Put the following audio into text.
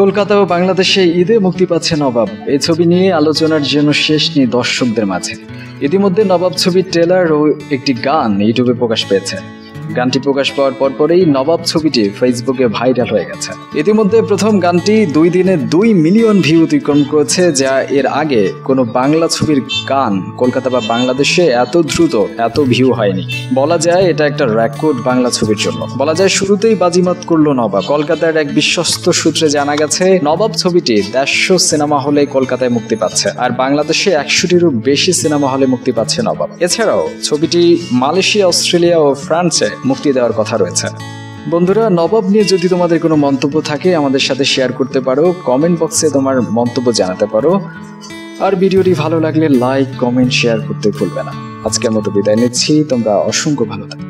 কলকাতা ও বাংলাদেশে ঈদে মুক্তি পাচ্ছে নবাব। এই ছবি নিয়ে আলোচনার জন্য শেষ নেই দর্শকদের মাঝে। ইতিমধ্যে নবাব ছবির ট্রেলার ও একটি গান ইউটিউবে প্রকাশ পেয়েছে। গানটি প্রকাশ পাওয়ার পরপরই নবাব ছবিটি ফেসবুকে ভাইরাল হয়ে গেছে। ইতিমধ্যে প্রথম গানটি 2 দিনে 2 মিলিয়ন ভিউ অতিক্রম করেছে, যা এর আগে কোনো বাংলা ছবির গান কলকাতা বা বাংলাদেশে এত দ্রুত এত ভিউ হয়নি। বলা যায় এটা একটা রেকর্ড বাংলা ছবির জন্য। বলা যায় শুরুতেই বাজিমাত করলো নবাব। কলকাতার এক বিশ্বস্ত সূত্রে জানা গেছে নবাব ছবিটি 150 সিনেমা হলে কলকাতায় মুক্তি পাচ্ছে, আর বাংলাদেশে 100টিরও বেশি সিনেমা হলে মুক্তি পাচ্ছে নবাব। এছাড়াও ছবিটি মালয়েশিয়া, অস্ট্রেলিয়া ও ফ্রান্সে মুক্তি দেওয়ার কথা রয়েছে। বন্ধুরা, নবাব নিয়ে যদি তোমাদের কোনো মন্তব্য থাকে আমাদের সাথে শেয়ার করতে পারো, কমেন্ট বক্সে তোমার মন্তব্য জানাতে পারো। আর ভিডিওটি ভালো লাগলে লাইক, কমেন্ট, শেয়ার করতে ভুলবে না। আজকের মতো বিদায় নিচ্ছি। তোমরা অসংখ্য ভালো থাকো।